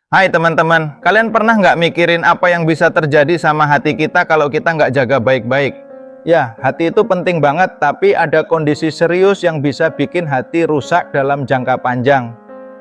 Hai teman-teman, kalian pernah nggak mikirin apa yang bisa terjadi sama hati kita kalau kita nggak jaga baik-baik? Ya, hati itu penting banget, tapi ada kondisi serius yang bisa bikin hati rusak dalam jangka panjang.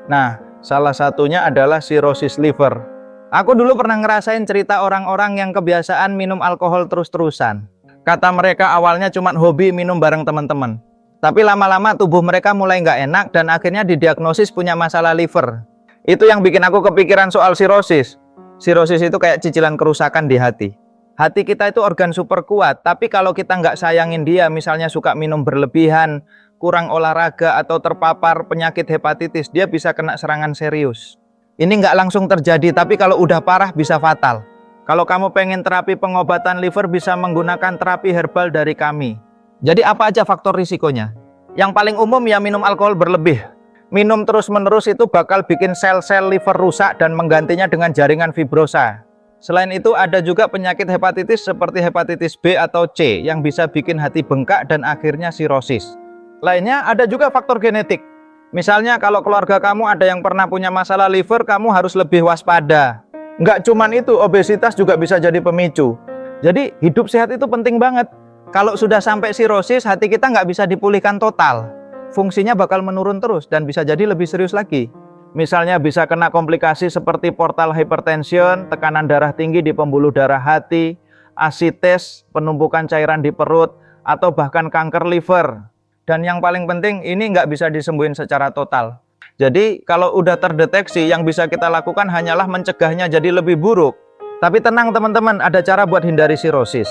Nah, salah satunya adalah sirosis liver. Aku dulu pernah ngerasain cerita orang-orang yang kebiasaan minum alkohol terus-terusan. Kata mereka awalnya cuma hobi minum bareng teman-teman. Tapi lama-lama tubuh mereka mulai nggak enak dan akhirnya didiagnosis punya masalah liver. Itu yang bikin aku kepikiran soal sirosis. Sirosis itu kayak cicilan kerusakan di hati. Hati kita itu organ super kuat, tapi kalau kita nggak sayangin dia, misalnya suka minum berlebihan, kurang olahraga, atau terpapar penyakit hepatitis, dia bisa kena serangan serius. Ini nggak langsung terjadi, tapi kalau udah parah bisa fatal. Kalau kamu pengen terapi pengobatan liver, bisa menggunakan terapi herbal dari kami. Jadi apa aja faktor risikonya? Yang paling umum ya minum alkohol berlebih. Minum terus-menerus itu bakal bikin sel-sel liver rusak dan menggantinya dengan jaringan fibrosa. Selain itu ada juga penyakit hepatitis seperti hepatitis B atau C yang bisa bikin hati bengkak dan akhirnya sirosis. Lainnya ada juga faktor genetik. Misalnya kalau keluarga kamu ada yang pernah punya masalah liver, kamu harus lebih waspada. Nggak cuman itu, obesitas juga bisa jadi pemicu. Jadi hidup sehat itu penting banget. Kalau sudah sampai sirosis, hati kita nggak bisa dipulihkan total. Fungsinya bakal menurun terus dan bisa jadi lebih serius lagi. Misalnya bisa kena komplikasi seperti portal hypertension, tekanan darah tinggi di pembuluh darah hati, asites, penumpukan cairan di perut, atau bahkan kanker liver. Dan yang paling penting, ini nggak bisa disembuhin secara total. Jadi kalau udah terdeteksi, yang bisa kita lakukan hanyalah mencegahnya jadi lebih buruk. Tapi tenang teman-teman, ada cara buat hindari sirosis.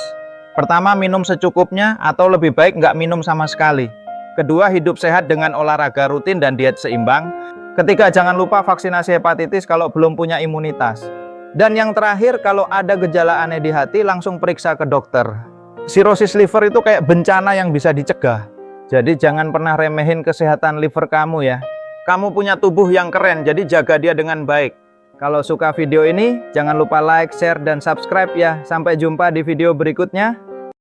Pertama, minum secukupnya atau lebih baik nggak minum sama sekali. Kedua, hidup sehat dengan olahraga rutin dan diet seimbang. Ketiga, jangan lupa vaksinasi hepatitis kalau belum punya imunitas. Dan yang terakhir, kalau ada gejala aneh di hati, langsung periksa ke dokter. Sirosis liver itu kayak bencana yang bisa dicegah. Jadi jangan pernah remehin kesehatan liver kamu ya. Kamu punya tubuh yang keren, jadi jaga dia dengan baik. Kalau suka video ini, jangan lupa like, share, dan subscribe ya. Sampai jumpa di video berikutnya.